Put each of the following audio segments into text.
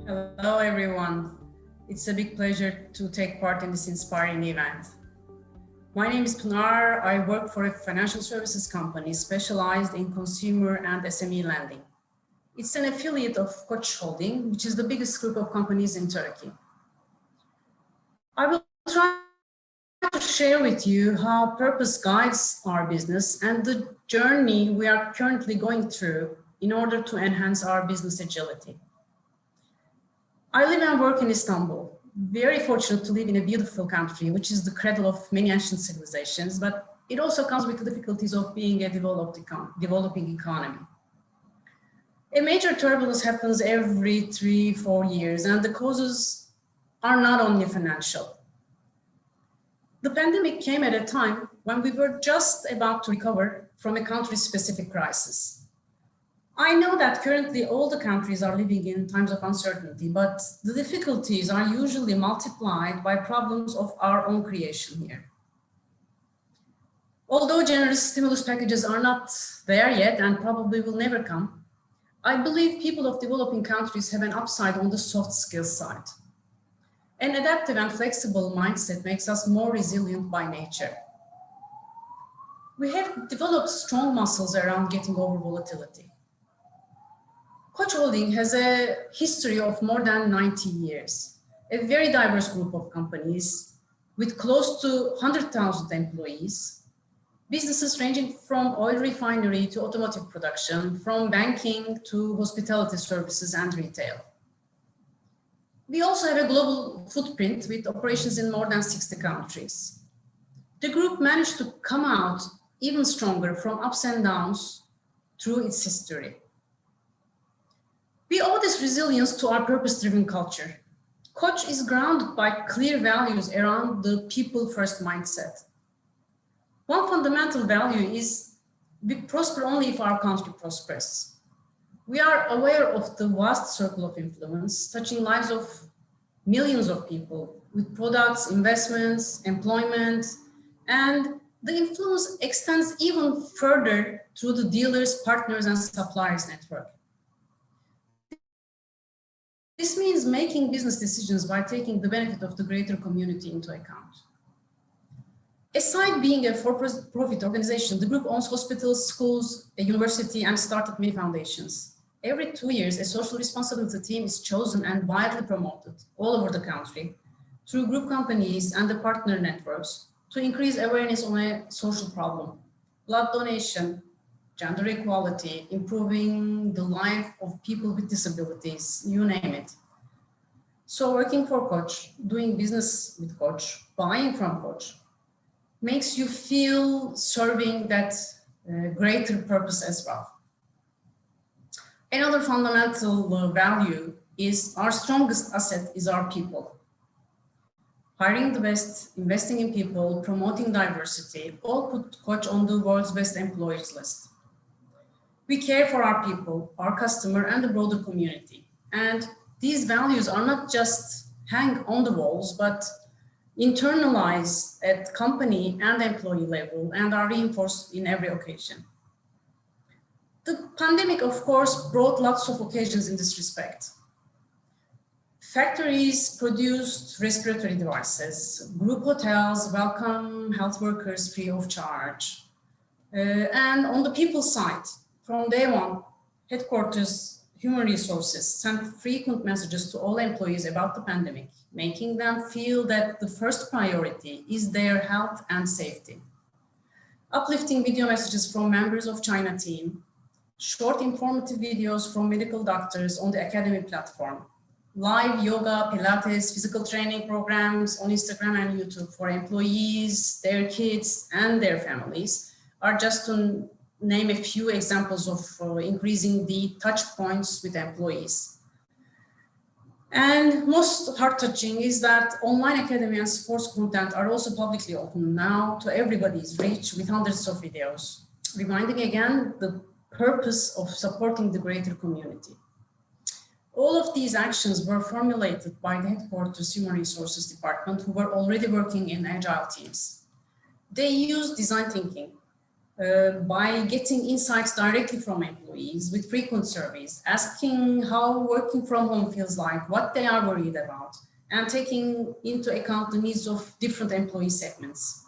Hello, everyone. It's a big pleasure to take part in this inspiring event. My name is Pinar. I work for a financial services company specialized in consumer and SME lending. It's an affiliate of Koç Holding, which is the biggest group of companies in Turkey. I will try to share with you how purpose guides our business and the journey we are currently going through in order to enhance our business agility. I live and work in Istanbul. Very fortunate to live in a beautiful country, which is the cradle of many ancient civilizations, but it also comes with the difficulties of being a developing economy. A major turbulence happens every 3-4 years, and the causes are not only financial. The pandemic came at a time when we were just about to recover from a country-specific crisis. I know that currently all the countries are living in times of uncertainty, but the difficulties are usually multiplied by problems of our own creation here. Although generous stimulus packages are not there yet and probably will never come, I believe people of developing countries have an upside on the soft skills side. An adaptive and flexible mindset makes us more resilient by nature. We have developed strong muscles around getting over volatility. Koç Holding has a history of more than 90 years, a very diverse group of companies with close to 100,000 employees, businesses ranging from oil refinery to automotive production, from banking to hospitality services and retail. We also have a global footprint with operations in more than 60 countries. The group managed to come out even stronger from ups and downs through its history. We owe this resilience to our purpose-driven culture. Koç is grounded by clear values around the people-first mindset. One fundamental value is we prosper only if our country prospers. We are aware of the vast circle of influence touching lives of millions of people with products, investments, employment, and the influence extends even further through the dealers, partners, and suppliers network. This means making business decisions by taking the benefit of the greater community into account. Aside being a for-profit organization, the group owns hospitals, schools, a university, and started many foundations. Every 2 years, a social responsibility team is chosen and widely promoted all over the country through group companies and the partner networks to increase awareness on a social problem: blood donation, gender equality, improving the life of people with disabilities, you name it. So working for Koç, doing business with Koç, buying from Koç, makes you feel serving that greater purpose as well. Another fundamental value is our strongest asset is our people. Hiring the best, investing in people, promoting diversity, all put Koç on the world's best employers list. We care for our people, our customer, and the broader community. And these values are not just hang on the walls, but internalized at company and employee level and are reinforced in every occasion. The pandemic, of course, brought lots of occasions in this respect. Factories produced respiratory devices, group hotels welcome health workers free of charge. And on the people side, from day one, headquarters, human resources sent frequent messages to all employees about the pandemic, making them feel that the first priority is their health and safety. Uplifting video messages from members of China team, short informative videos from medical doctors on the Academy platform, live yoga, Pilates, physical training programs on Instagram and YouTube for employees, their kids, and their families are just to name a few examples of increasing the touch points with employees. And most heart-touching is that online academy and sports content are also publicly open now to everybody's reach with hundreds of videos, reminding again the purpose of supporting the greater community. All of these actions were formulated by the headquarters human resources department, who were already working in agile teams. They used design thinking, by getting insights directly from employees with frequent surveys, asking how working from home feels like, what they are worried about, and taking into account the needs of different employee segments,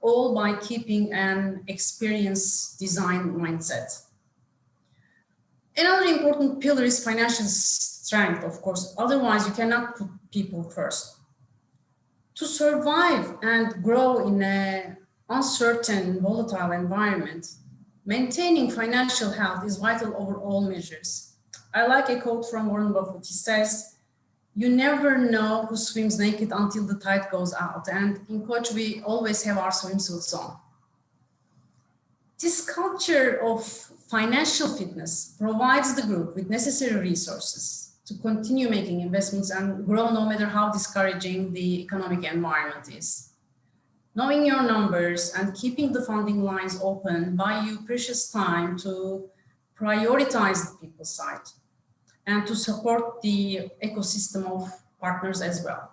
all by keeping an experience design mindset. Another important pillar is financial strength, of course, otherwise you cannot put people first. To survive and grow in an uncertain, volatile environment, maintaining financial health is vital over all measures. I like a quote from Warren Buffett. He says, "You never know who swims naked until the tide goes out." And in Coach, we always have our swimsuits on. This culture of financial fitness provides the group with necessary resources to continue making investments and grow no matter how discouraging the economic environment is. Knowing your numbers and keeping the funding lines open buy you precious time to prioritize the people side and to support the ecosystem of partners as well.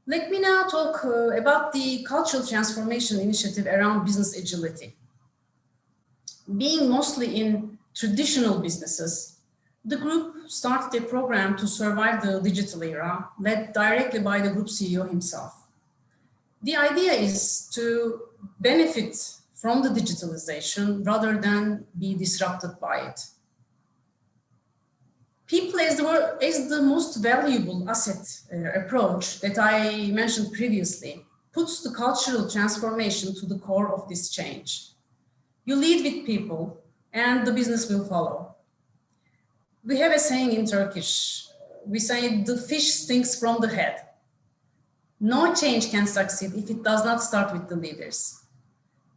Let me now talk about the cultural transformation initiative around business agility. Being mostly in traditional businesses, the group started a program to survive the digital era, led directly by the group CEO himself. The idea is to benefit from the digitalization rather than be disrupted by it. People as the most valuable asset approach that I mentioned previously puts the cultural transformation to the core of this change. You lead with people and the business will follow. We have a saying in Turkish. We say the fish stinks from the head. No change can succeed if it does not start with the leaders.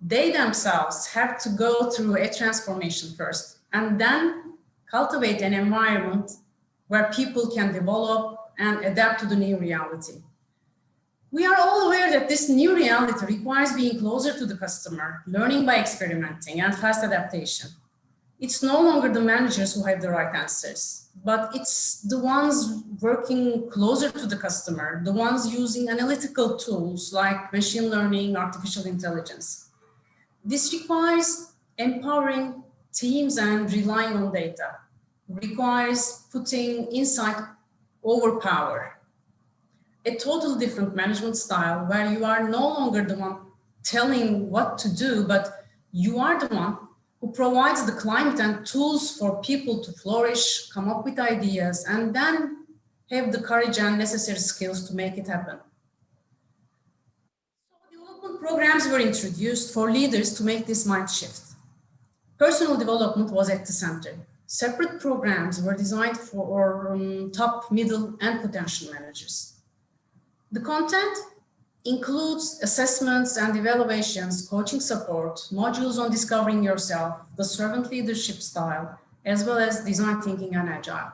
They themselves have to go through a transformation first and then cultivate an environment where people can develop and adapt to the new reality. We are all aware that this new reality requires being closer to the customer, learning by experimenting, and fast adaptation. It's no longer the managers who have the right answers, but it's the ones working closer to the customer, the ones using analytical tools like machine learning, artificial intelligence. This requires empowering teams and relying on data, requires putting insight over power. A totally different management style where you are no longer the one telling what to do, but you are the one who provides the climate and tools for people to flourish, come up with ideas, and then have the courage and necessary skills to make it happen. So development programs were introduced for leaders to make this mind shift. Personal development was at the center. Separate programs were designed for top, middle, and potential managers. The content includes assessments and evaluations, coaching support, modules on discovering yourself, the servant leadership style, as well as design thinking and agile.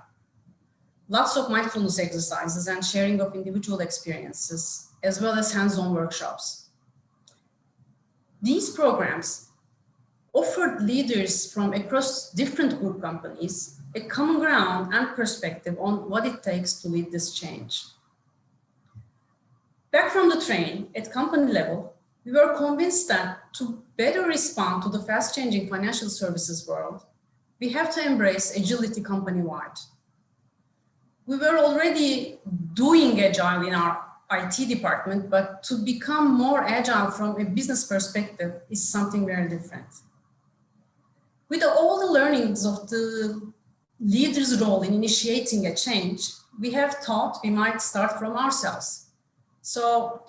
Lots of mindfulness exercises and sharing of individual experiences, as well as hands-on workshops. These programs offered leaders from across different group companies a common ground and perspective on what it takes to lead this change. Back from the train, at company level, we were convinced that to better respond to the fast-changing financial services world, we have to embrace agility company-wide. We were already doing agile in our IT department, but to become more agile from a business perspective is something very different. With all the learnings of the leader's role in initiating a change, we have thought we might start from ourselves. So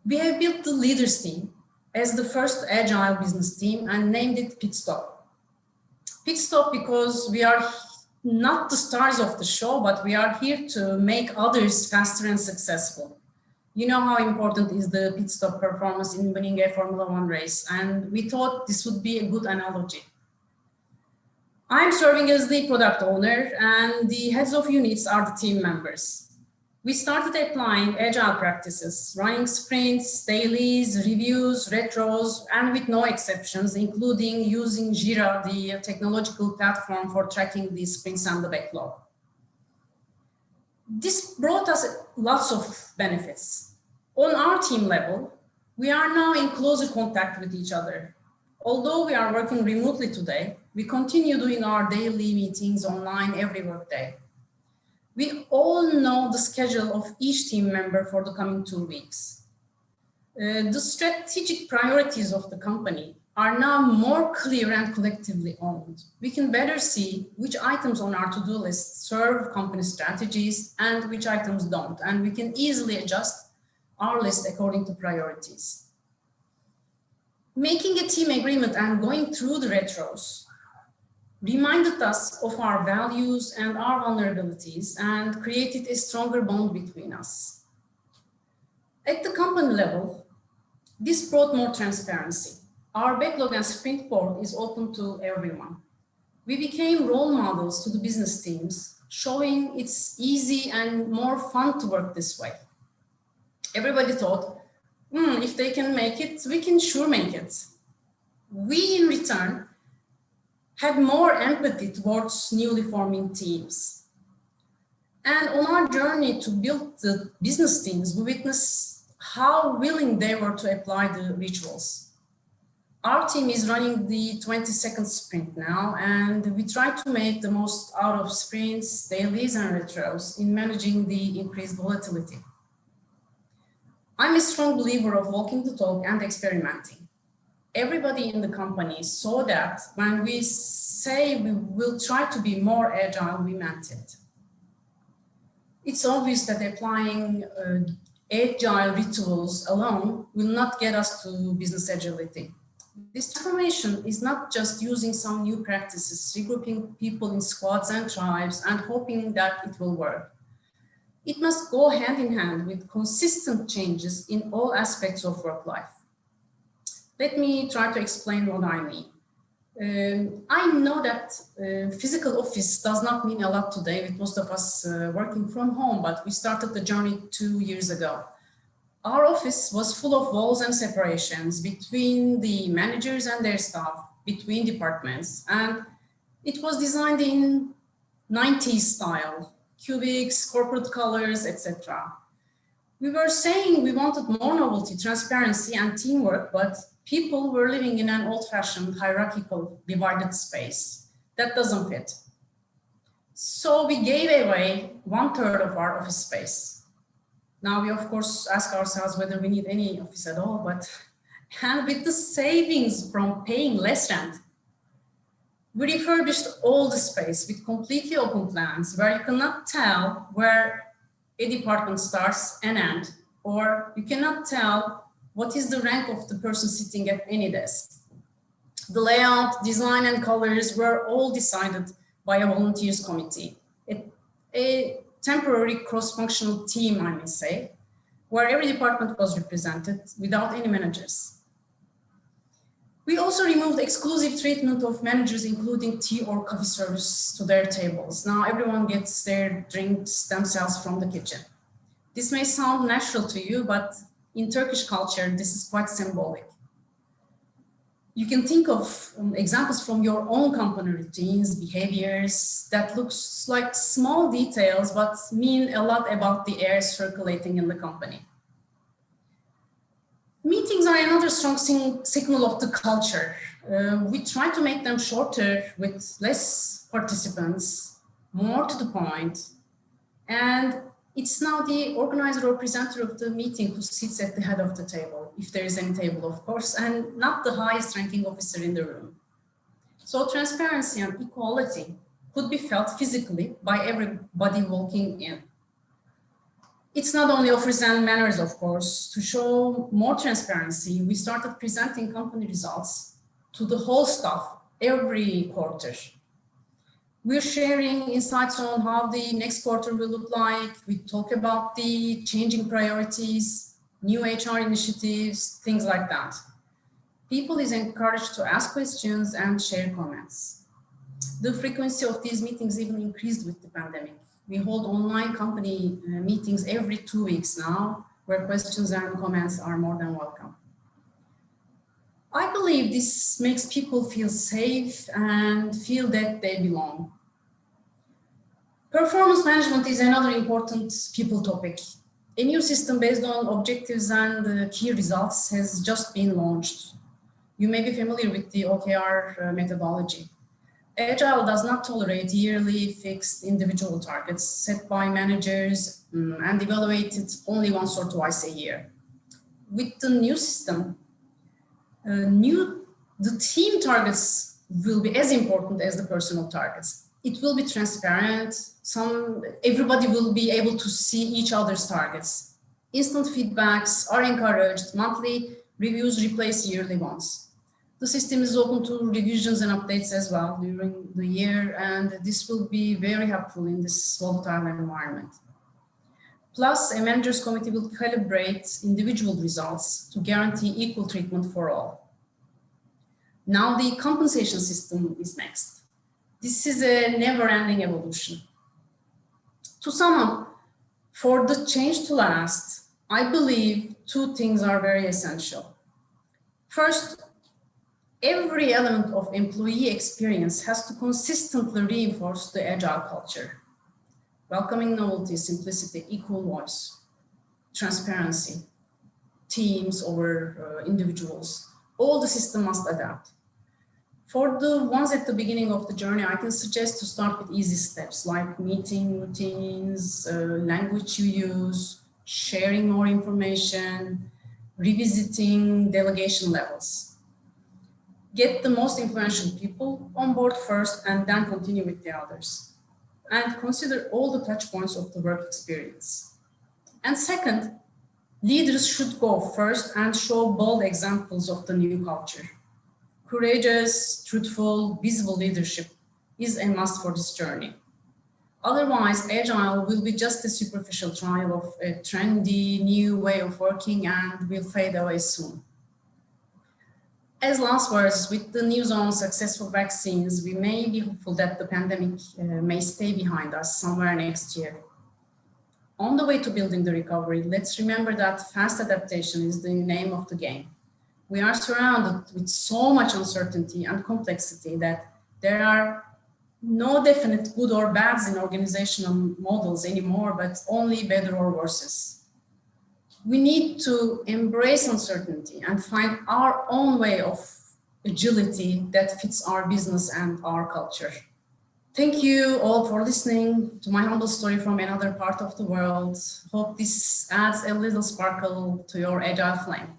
we have built the leaders team as the first agile business team and named it Pit Stop. Pit Stop because we are not the stars of the show, but we are here to make others faster and successful. You know how important is the pit stop performance in winning a Formula One race, and we thought this would be a good analogy. I'm serving as the product owner, and the heads of units are the team members. We started applying agile practices, running sprints, dailies, reviews, retros, and with no exceptions, including using Jira, the technological platform for tracking the sprints and the backlog. This brought us lots of benefits. On our team level, We are now in closer contact with each other. Although we are working remotely today, we continue doing our daily meetings online every workday. We all know the schedule of each team member for the coming 2 weeks. The strategic priorities of the company are now more clear and collectively owned. We can better see which items on our to-do list serve company strategies and which items don't, and we can easily adjust our list according to priorities. Making a team agreement and going through the retros reminded us of our values and our vulnerabilities and created a stronger bond between us. At the company level, this brought more transparency. Our backlog and sprint board is open to everyone. We became role models to the business teams, showing it's easy and more fun to work this way. Everybody thought, if they can make it, we can sure make it. We, in return, had more empathy towards newly forming teams. And on our journey to build the business teams, we witnessed how willing they were to apply the rituals. Our team is running the 22nd sprint now, and we try to make the most out of sprints, dailies, and retros in managing the increased volatility. I'm a strong believer of walking the talk and experimenting. Everybody in the company saw that when we say we will try to be more agile, we meant it. It's obvious that applying agile rituals alone will not get us to business agility. This transformation is not just using some new practices, regrouping people in squads and tribes and hoping that it will work. It must go hand in hand with consistent changes in all aspects of work life. Let me try to explain what I mean. I know that physical office does not mean a lot today with most of us working from home, but we started the journey 2 years ago. Our office was full of walls and separations between the managers and their staff, between departments, and it was designed in 90s style, cubics, corporate colors, etc. We were saying we wanted more novelty, transparency, and teamwork, but people were living in an old-fashioned, hierarchical, divided space. That doesn't fit. So we gave away 1/3 of our office space. Now we, of course, ask ourselves whether we need any office at all, and with the savings from paying less rent, we refurbished all the space with completely open plans where you cannot tell where a department starts and ends, or you cannot tell what is the rank of the person sitting at any desk. The layout, design, and colors were all decided by a volunteers committee, a temporary cross-functional team, I may say, where every department was represented without any managers. We also removed exclusive treatment of managers, including tea or coffee service to their tables. Now everyone gets their drinks themselves from the kitchen. This may sound natural to you, but in Turkish culture, this is quite symbolic. You can think of examples from your own company routines, behaviors that looks like small details, but mean a lot about the air circulating in the company. Meetings are another strong signal of the culture. We try to make them shorter with less participants, more to the point, and it's now the organizer or presenter of the meeting who sits at the head of the table, if there is any table, of course, and not the highest ranking officer in the room. So transparency and equality could be felt physically by everybody walking in. It's not only offers and manners, of course. To show more transparency, we started presenting company results to the whole staff every quarter. We're sharing insights on how the next quarter will look like. We talk about the changing priorities, new HR initiatives, things like that. People is encouraged to ask questions and share comments. The frequency of these meetings even increased with the pandemic. We hold online company meetings every 2 weeks now, where questions and comments are more than welcome. I believe this makes people feel safe and feel that they belong. Performance management is another important people topic. A new system based on objectives and key results has just been launched. You may be familiar with the OKR methodology. Agile does not tolerate yearly fixed individual targets set by managers and evaluated only once or twice a year. With the new system, the team targets will be as important as the personal targets. It will be transparent. Everybody will be able to see each other's targets. Instant feedbacks are encouraged. Monthly reviews replace yearly ones. The system is open to revisions and updates as well during the year, and this will be very helpful in this volatile environment. Plus, a managers committee will calibrate individual results to guarantee equal treatment for all. Now the compensation system is next. This is a never-ending evolution. To sum up, for the change to last, I believe two things are very essential. First, every element of employee experience has to consistently reinforce the agile culture. Welcoming novelty, simplicity, equal voice, transparency, teams over individuals, all the system must adapt. For the ones at the beginning of the journey, I can suggest to start with easy steps like meeting routines, language you use, sharing more information, revisiting delegation levels. Get the most influential people on board first and then continue with the others. And consider all the touch points of the work experience. And second, leaders should go first and show bold examples of the new culture. Courageous, truthful, visible leadership is a must for this journey. Otherwise, Agile will be just a superficial trial of a trendy new way of working and will fade away soon. As last words, with the news on successful vaccines, we may be hopeful that the pandemic may stay behind us somewhere next year. On the way to building the recovery, let's remember that fast adaptation is the name of the game. We are surrounded with so much uncertainty and complexity that there are no definite good or bads in organizational models anymore, but only better or worses. We need to embrace uncertainty and find our own way of agility that fits our business and our culture. Thank you all for listening to my humble story from another part of the world. Hope this adds a little sparkle to your agile flame.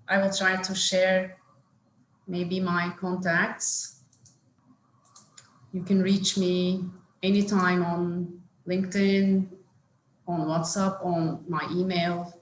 I will try to share maybe my contacts. You can reach me anytime on LinkedIn, on WhatsApp, on my email.